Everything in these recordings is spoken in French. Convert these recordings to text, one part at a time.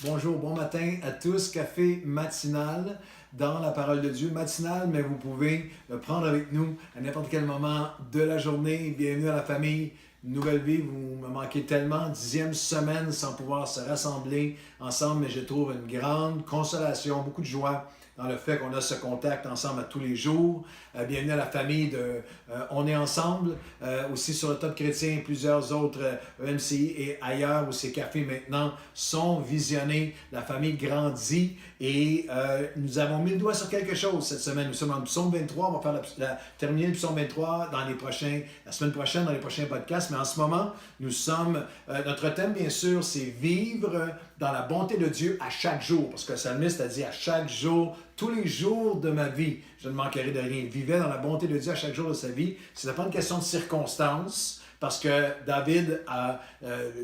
Bonjour, bon matin à tous. Café matinal dans la parole de Dieu. Matinal, mais vous pouvez le prendre avec nous à n'importe quel moment de la journée. Bienvenue à la famille Nouvelle Vie. Vous me manquez tellement. 10e semaine sans pouvoir se rassembler ensemble, mais je trouve une grande consolation, beaucoup de joie dans le fait qu'on a ce contact ensemble à tous les jours. Bienvenue à la famille de On est ensemble. Aussi sur le Top Chrétien, plusieurs autres MCI et ailleurs où ces cafés maintenant sont visionnés. La famille grandit et nous avons mis le doigt sur quelque chose cette semaine. Nous sommes dans le psaume 23. On va faire terminer le psaume 23 la semaine prochaine dans les prochains podcasts. Mais en ce moment, nous sommes... notre thème, bien sûr, c'est vivre dans la bonté de Dieu à chaque jour. Parce que le psalmiste a dit à chaque jour, tous les jours de ma vie, je ne manquerai de rien. Il vivait dans la bonté de Dieu à chaque jour de sa vie. Ce n'est pas une question de circonstance, parce que David,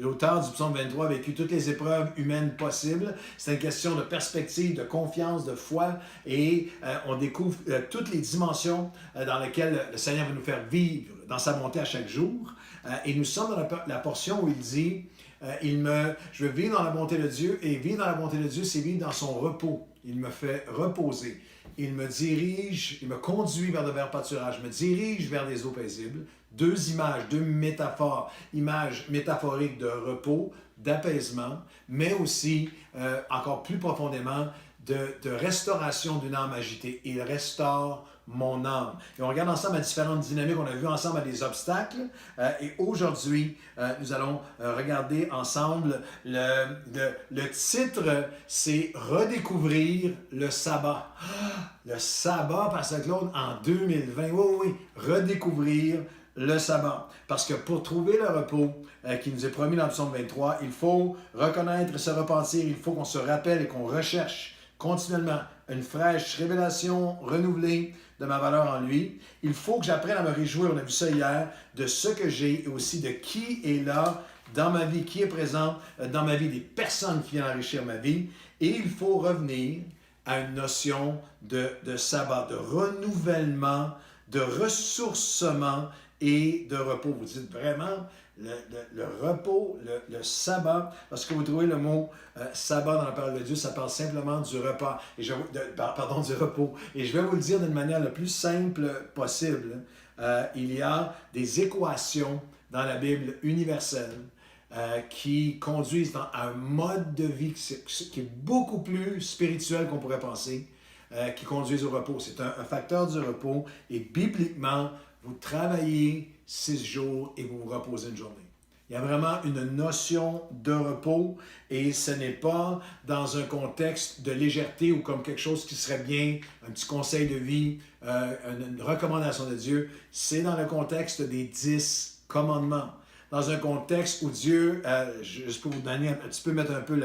l'auteur du psaume 23, a vécu toutes les épreuves humaines possibles. C'est une question de perspective, de confiance, de foi, et on découvre toutes les dimensions dans lesquelles le Seigneur va nous faire vivre dans sa bonté à chaque jour. Et nous sommes dans la portion où il dit... je veux vivre dans la bonté de Dieu, et vivre dans la bonté de Dieu, c'est vivre dans son repos. Il me fait reposer. Il me dirige, il me conduit vers de verts pâturages, me dirige vers des eaux paisibles. Deux images, deux métaphores. Images métaphoriques de repos, d'apaisement, mais aussi, encore plus profondément, de restauration d'une âme agitée. Il restaure mon âme. Et on regarde ensemble à différentes dynamiques. On a vu ensemble à des obstacles. Et aujourd'hui, nous allons regarder ensemble le titre, c'est Redécouvrir le sabbat. Le sabbat, Pasteur Claude, en 2020. Oui, oui, redécouvrir le sabbat. Parce que pour trouver le repos qui nous est promis dans le psaume 23, il faut reconnaître et se repentir. Il faut qu'on se rappelle et qu'on recherche continuellement une fraîche révélation renouvelée de ma valeur en lui. Il faut que j'apprenne à me réjouir, on a vu ça hier, de ce que j'ai et aussi de qui est là dans ma vie, qui est présent dans ma vie, des personnes qui viennent enrichir ma vie. Et il faut revenir à une notion de sabbat, de renouvellement, de ressourcement et de repos. Vous dites vraiment le repos, le sabbat, parce que vous trouvez le mot sabbat dans la parole de Dieu, ça parle simplement du repas, du repos. Et je vais vous le dire d'une manière la plus simple possible. Il y a des équations dans la Bible universelle qui conduisent à un mode de vie qui est beaucoup plus spirituel qu'on pourrait penser, qui conduisent au repos. C'est un facteur du repos et bibliquement, vous travaillez 6 jours et vous vous reposez une journée. Il y a vraiment une notion de repos et ce n'est pas dans un contexte de légèreté ou comme quelque chose qui serait bien, un petit conseil de vie, une recommandation de Dieu. C'est dans le contexte des 10 commandements. Dans un contexte où Dieu, juste pour vous donner un petit peu, mettre un peu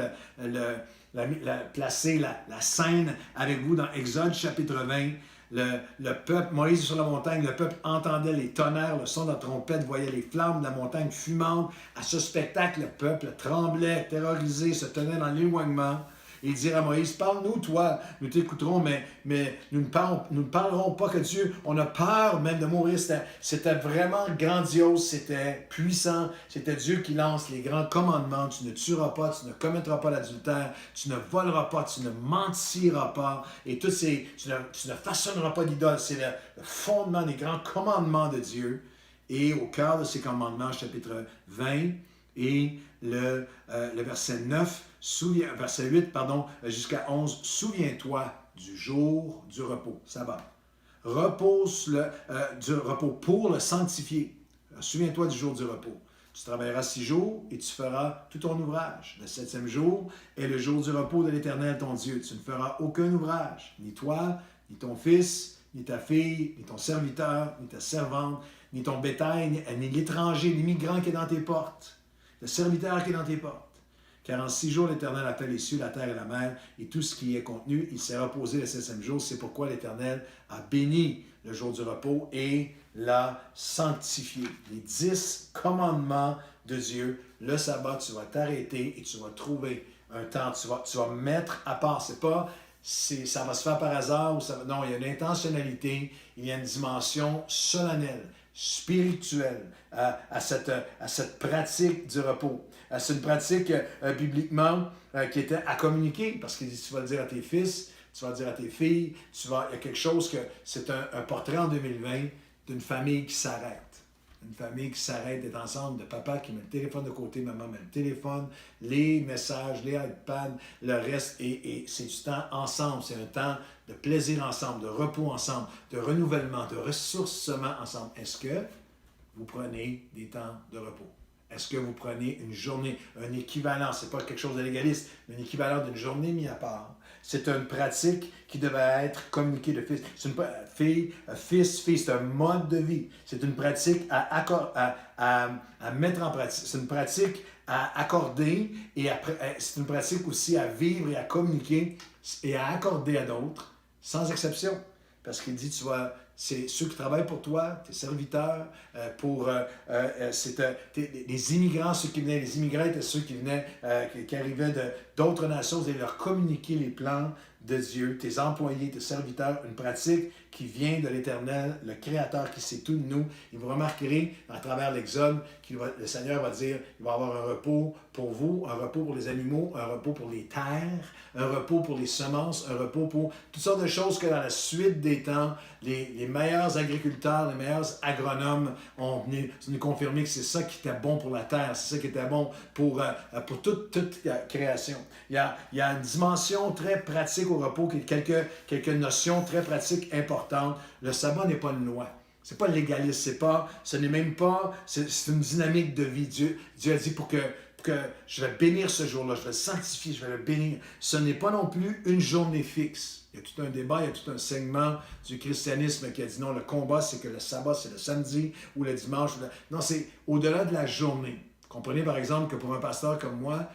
placer la scène avec vous dans Exode chapitre 20, le peuple, Moïse sur la montagne, le peuple entendait les tonnerres, le son de la trompette, voyait les flammes de la montagne fumantes. À ce spectacle, le peuple tremblait, terrorisé, se tenait dans l'éloignement. Et il dirait à Moïse, parle-nous, toi, nous t'écouterons, mais nous ne parlerons pas que Dieu, on a peur même de mourir. C'était vraiment grandiose, c'était puissant, c'était Dieu qui lance les grands commandements. Tu ne tueras pas, tu ne commettras pas l'adultère, tu ne voleras pas, tu ne mentiras pas, et tu ne façonneras pas d'idole. C'est le fondement des grands commandements de Dieu. Et au cœur de ces commandements, chapitre 20, et le verset 9, verset 8, jusqu'à 11, souviens-toi du jour du repos, sabbat. Du repos pour le sanctifier. Souviens-toi du jour du repos. Tu travailleras 6 jours et tu feras tout ton ouvrage. Le 7e jour est le jour du repos de l'Éternel, ton Dieu. Tu ne feras aucun ouvrage, ni toi, ni ton fils, ni ta fille, ni ton serviteur, ni ta servante, ni ton bétail, ni l'étranger, l'immigrant qui est dans tes portes. Le serviteur qui est dans tes portes. Car en 6 jours, l'Éternel a fait les cieux, la terre et la mer, et tout ce qui y est contenu. Il s'est reposé le 7e jour. C'est pourquoi l'Éternel a béni le jour du repos et l'a sanctifié. Les 10 commandements de Dieu. Le sabbat, tu vas t'arrêter et tu vas trouver un temps. Tu vas mettre à part. Ça va se faire par hasard. Non, il y a une intentionnalité. Il y a une dimension solennelle. spirituelle à cette pratique du repos. C'est une pratique bibliquement qui était à communiquer, parce qu'il dit, tu vas le dire à tes fils, tu vas le dire à tes filles, il y a quelque chose que c'est un portrait en 2020 d'une famille qui s'arrête. Une famille qui s'arrête d'être ensemble, de papa qui met le téléphone de côté, maman met le téléphone, les messages, les iPads, le reste, et c'est du temps ensemble. C'est un temps de plaisir ensemble, de repos ensemble, de renouvellement, de ressourcement ensemble. Est-ce que vous prenez des temps de repos? Est-ce que vous prenez une journée, un équivalent, c'est pas quelque chose de légaliste, mais un équivalent d'une journée mise à part? C'est une pratique qui devait être communiquée de fils. C'est une fille, c'est un mode de vie. C'est une pratique à mettre en pratique. C'est une pratique à accorder et c'est une pratique aussi à vivre et à communiquer et à accorder à d'autres, sans exception. Parce qu'il dit, tu vois, c'est ceux qui travaillent pour toi, tes serviteurs, les immigrants, ceux qui venaient, les immigrants étaient ceux qui venaient, qui arrivaient d'autres nations, vous allez leur communiquer les plans de Dieu, tes employés, tes serviteurs, une pratique qui vient de l'Éternel, le Créateur qui sait tout de nous. Et vous remarquerez, à travers l'Exode, le Seigneur va dire, il va y avoir un repos pour vous, un repos pour les animaux, un repos pour les terres, un repos pour les semences, un repos pour toutes sortes de choses que dans la suite des temps, les meilleurs agriculteurs, les meilleurs agronomes ont venu confirmer que c'est ça qui était bon pour la terre, c'est ça qui était bon pour toute création. Il y a une dimension très pratique au repos, quelques notions très pratiques importantes. Le sabbat n'est pas une loi. C'est pas légaliste, ce n'est même pas, c'est une dynamique de vie. Dieu a dit pour que je vais bénir ce jour-là, je vais le sanctifier, je vais le bénir. Ce n'est pas non plus une journée fixe. Il y a tout un débat, il y a tout un segment du christianisme qui a dit non, le combat, c'est que le sabbat, c'est le samedi ou le dimanche. Non, c'est au-delà de la journée. Comprenez par exemple que pour un pasteur comme moi,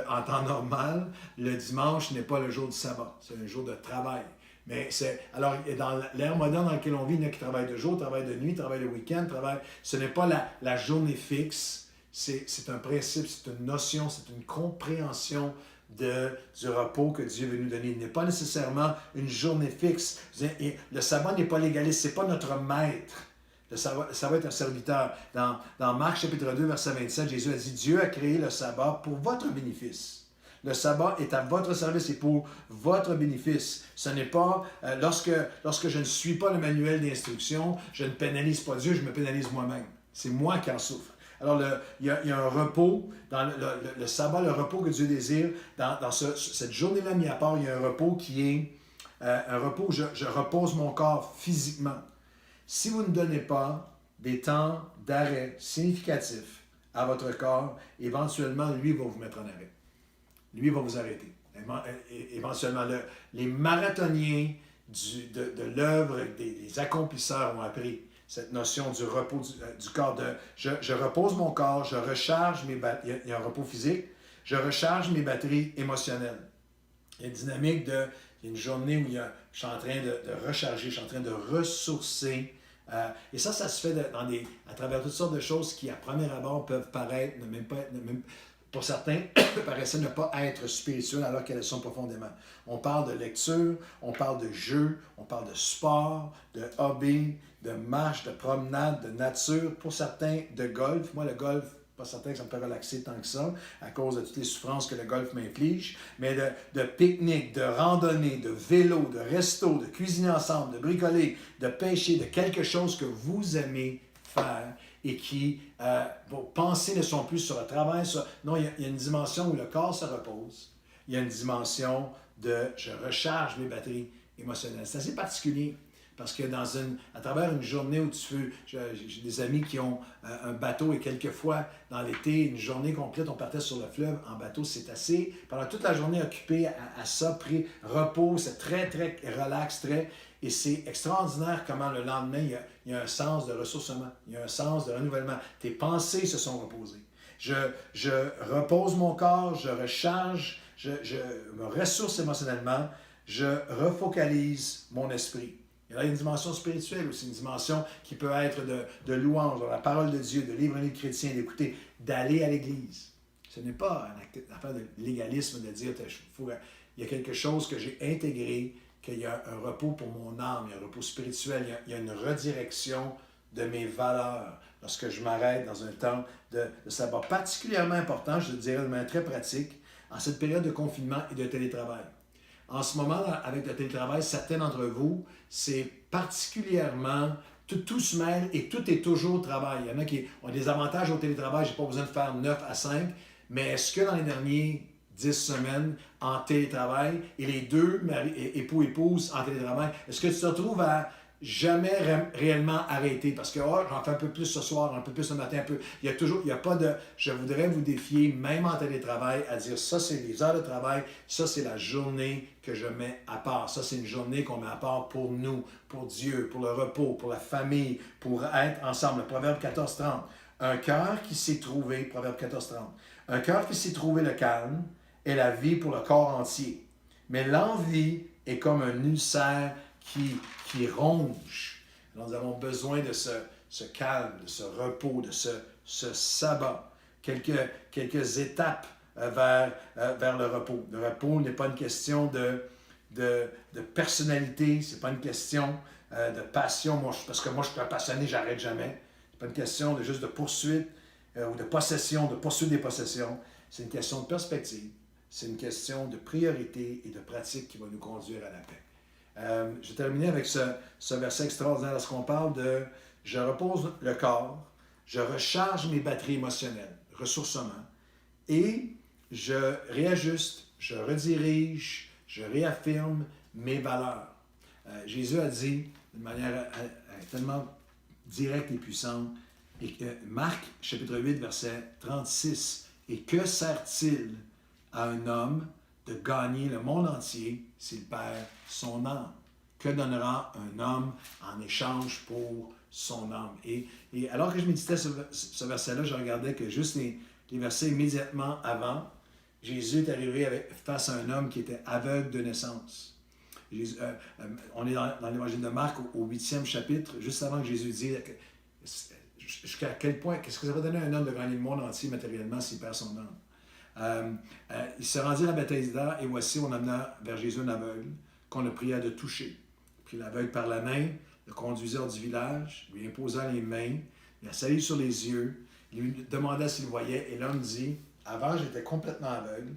en temps normal, le dimanche n'est pas le jour du sabbat, c'est un jour de travail. Mais alors, dans l'ère moderne dans laquelle on vit, il y en a qui travaillent de jour, travaillent de nuit, travaillent le week-end, ce n'est pas la journée fixe, c'est un principe, c'est une notion, c'est une compréhension du repos que Dieu veut nous donner. Il n'est pas nécessairement une journée fixe. Et le sabbat n'est pas légaliste, ce n'est pas notre maître. Le sabbat est un serviteur. Dans Marc chapitre 2, verset 27, Jésus a dit, Dieu a créé le sabbat pour votre bénéfice. Le sabbat est à votre service et pour votre bénéfice. Ce n'est pas, lorsque je ne suis pas le manuel d'instruction, je ne pénalise pas Dieu, je me pénalise moi-même. C'est moi qui en souffre. Alors, il y a un repos, dans le sabbat, le repos que Dieu désire, dans cette journée-là mis à part, il y a un repos qui est un repos où je repose mon corps physiquement. Si vous ne donnez pas des temps d'arrêt significatifs à votre corps, éventuellement, lui va vous mettre en arrêt. Lui va vous arrêter. Éventuellement, les marathoniens de l'œuvre, les accomplisseurs ont appris cette notion du repos du corps. Je repose mon corps, je recharge mes batteries. Il y a un repos physique, je recharge mes batteries émotionnelles. Il y a une dynamique il y a une journée où je suis en train de recharger, je suis en train de ressourcer. Et ça se fait à travers toutes sortes de choses qui, à premier abord, peuvent paraître, pour certains, paraissaient ne pas être spirituelles alors qu'elles sont profondément. On parle de lecture, on parle de jeu, on parle de sport, de hobby, de marche, de promenade, de nature. Pour certains, de golf. Moi, le golf, pas certain que ça me fait relaxer tant que ça, à cause de toutes les souffrances que le golf m'inflige, mais de pique-nique, de randonnée, de vélo, de resto, de cuisiner ensemble, de bricoler, de pêcher, de quelque chose que vous aimez faire et qui, vos pensées ne sont plus sur le travail. Non, il y a une dimension où le corps se repose. Il y a une dimension de je recharge mes batteries émotionnelles. C'est assez particulier. Parce que à travers une journée où j'ai des amis qui ont un bateau et quelquefois, dans l'été, une journée complète, on partait sur le fleuve en bateau. C'est assez, pendant toute la journée occupé à ça, pris repos, c'est très, très relax, et c'est extraordinaire comment le lendemain, il y a un sens de ressourcement, il y a un sens de renouvellement. Tes pensées se sont reposées. Je repose mon corps, je recharge, je me ressource émotionnellement, je refocalise mon esprit. Il y a une dimension spirituelle aussi, une dimension qui peut être de louange, de la parole de Dieu, de livre un chrétien, d'écouter, d'aller à l'église. Ce n'est pas une affaire de légalisme de dire il y a quelque chose que j'ai intégré, qu'il y a un repos pour mon âme, il y a un repos spirituel, il y a une redirection de mes valeurs lorsque je m'arrête dans un temps de sabbat. Particulièrement important, je dirais de manière très pratique, en cette période de confinement et de télétravail. En ce moment, avec le télétravail, certains d'entre vous, c'est particulièrement, tout se mêle et tout est toujours travail. Il y en a qui ont des avantages au télétravail, je n'ai pas besoin de faire 9 à 5, mais est-ce que dans les derniers 10 semaines en télétravail et les deux, époux-épouse en télétravail, est-ce que tu te retrouves à jamais réellement arrêter? Parce que j'en fais un peu plus ce soir, un peu plus ce matin, un peu. Il y a pas de. Je voudrais vous défier, même en télétravail, à dire ça, c'est les heures de travail, ça, c'est la journée que je mets à part. Ça, c'est une journée qu'on met à part pour nous, pour Dieu, pour le repos, pour la famille, pour être ensemble. Le Proverbe 14:30. Un cœur qui s'est trouvé, Proverbe 14:30. Un cœur qui s'est trouvé le calme est la vie pour le corps entier. Mais l'envie est comme un ulcère qui ronge. Alors, nous avons besoin de ce calme, de ce repos, de ce sabbat. Quelques étapes vers le repos. Le repos n'est pas une question de personnalité, c'est pas une question de passion. Parce que moi, je suis passionné, j'arrête jamais. C'est pas une question de juste de poursuite ou de possession, de poursuite des possessions. C'est une question de perspective. C'est une question de priorité et de pratique qui va nous conduire à la paix. Je vais terminer avec ce verset extraordinaire lorsqu'on parle de « Je repose le corps, je recharge mes batteries émotionnelles, ressourcement, et je réajuste, je redirige, je réaffirme mes valeurs. » Jésus a dit de manière tellement directe et puissante, et Marc, chapitre 8, verset 36, « Et que sert-il à un homme de gagner le monde entier s'il perd son âme? Que donnera un homme en échange pour son âme? » Et alors que je méditais ce verset-là, je regardais que juste les versets immédiatement avant, Jésus est arrivé face à un homme qui était aveugle de naissance. On est dans l'évangile de Marc au 8e chapitre, juste avant que Jésus dise jusqu'à quel point, qu'est-ce que ça va donner à un homme de gagner le monde entier matériellement s'il perd son âme? Il se rendit à Bethsaïda et voici, on amena vers Jésus un aveugle qu'on a pria de toucher. Il prit l'aveugle par la main, le conduisit hors du village, lui imposa les mains, il a salive sur les yeux, il lui demanda s'il voyait et l'homme dit « Avant, j'étais complètement aveugle,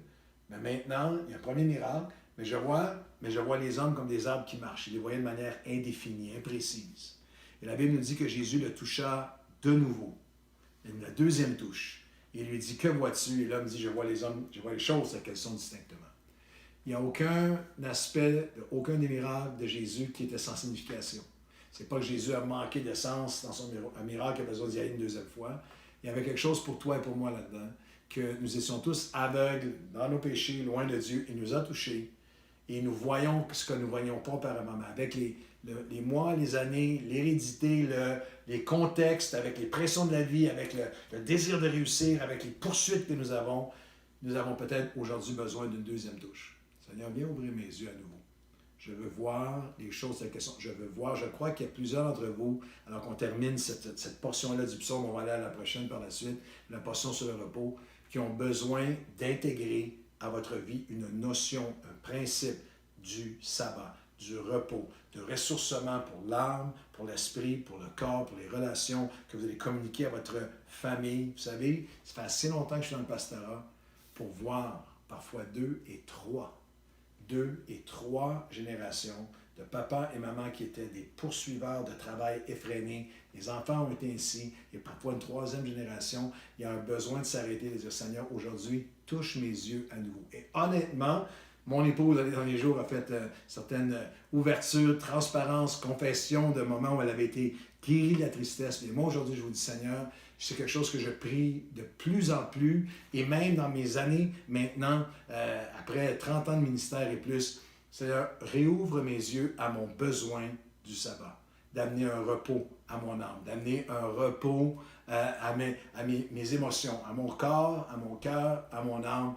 mais maintenant, il y a un premier miracle, mais je vois les hommes comme des arbres qui marchent. » Il les voyait de manière indéfinie, imprécise. Et la Bible nous dit que Jésus le toucha de nouveau. La deuxième touche. Il lui dit « Que vois-tu? » Et l'homme dit « Je vois les choses telles qu'elles sont distinctement. » Il n'y a aucun aspect, aucun des miracles de Jésus qui était sans signification. Ce n'est pas que Jésus a manqué de sens dans son miracle, il a besoin d'y aller une deuxième fois. Il y avait quelque chose pour toi et pour moi là-dedans, que nous étions tous aveugles dans nos péchés, loin de Dieu. Il nous a touchés et nous voyons ce que nous ne voyions pas auparavant. Avec les mois, les années, l'hérédité, les contextes, avec les pressions de la vie, avec le désir de réussir, avec les poursuites que nous avons peut-être aujourd'hui besoin d'une deuxième touche. Seigneur, viens ouvrir mes yeux à nouveau. Je veux voir les choses telles qu'elles sont. Je crois qu'il y a plusieurs d'entre vous, alors qu'on termine cette portion-là du psaume, on va aller à la prochaine par la suite, la portion sur le repos, qui ont besoin d'intégrer à votre vie une notion, un principe du sabbat, du repos, de ressourcement pour l'âme, pour l'esprit, pour le corps, pour les relations que vous allez communiquer à votre famille. Vous savez, ça fait assez longtemps que je suis dans le pastorat pour voir parfois 2 et 3 générations de papa et maman qui étaient des poursuiveurs de travail effrénés. Les enfants ont été ainsi, et parfois une 3e génération. Il y a un besoin de s'arrêter et de dire « Seigneur, aujourd'hui, touche mes yeux à nouveau. » Et honnêtement, mon épouse, dans les derniers jours, a fait certaines ouvertures, transparences, confessions de moments où elle avait été guérie de la tristesse. Mais moi, aujourd'hui, je vous dis, Seigneur, c'est quelque chose que je prie de plus en plus, et même dans mes années maintenant, après 30 ans de ministère et plus, Seigneur, réouvre mes yeux à mon besoin du sabbat, d'amener un repos à mon âme, d'amener un repos à mes émotions, à mon corps, à mon cœur, à mon âme,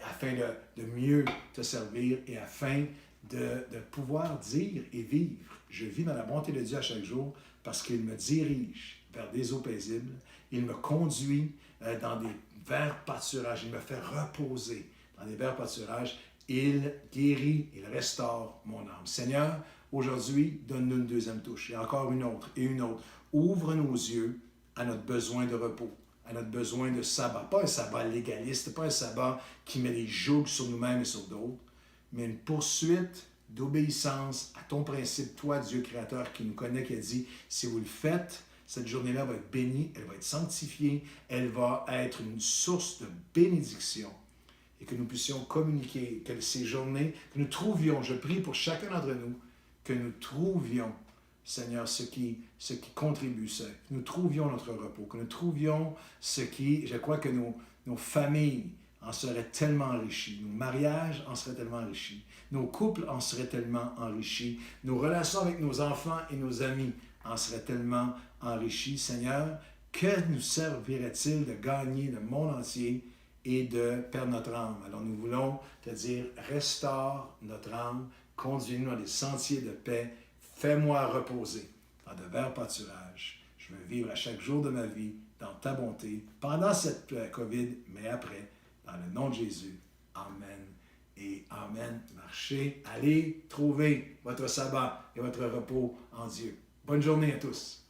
afin de mieux te servir et afin de pouvoir dire et vivre. Je vis dans la bonté de Dieu à chaque jour parce qu'il me dirige vers des eaux paisibles, il me conduit dans des verts pâturages, il me fait reposer dans des verts pâturages, il guérit, il restaure mon âme. Seigneur, aujourd'hui, donne-nous une deuxième touche, et encore une autre, et une autre. ouvre nos yeux à notre besoin de repos, à notre besoin de sabbat. Pas un sabbat légaliste, pas un sabbat qui met des jougs sur nous-mêmes et sur d'autres, mais une poursuite d'obéissance à ton principe, toi, Dieu créateur, qui nous connaît, qui a dit, si vous le faites, cette journée-là va être bénie, elle va être sanctifiée, elle va être une source de bénédiction. Et que nous puissions communiquer, que ces journées, que nous trouvions, je prie pour chacun d'entre nous, que nous trouvions, Seigneur, ce qui contribue, que nous trouvions notre repos, que nous trouvions ce qui, je crois que nos familles en seraient tellement enrichies, nos mariages en seraient tellement enrichis, nos couples en seraient tellement enrichis, nos relations avec nos enfants et nos amis en seraient tellement enrichis. Seigneur, que nous servirait-il de gagner le monde entier et de perdre notre âme? Alors nous voulons te dire, restaure notre âme, conduis-nous dans des sentiers de paix, fais-moi reposer dans de verts pâturages. Je veux vivre à chaque jour de ma vie dans ta bonté, pendant cette COVID, mais après, dans le nom de Jésus. Amen et Amen. Marchez, allez trouver votre sabbat et votre repos en Dieu. Bonne journée à tous.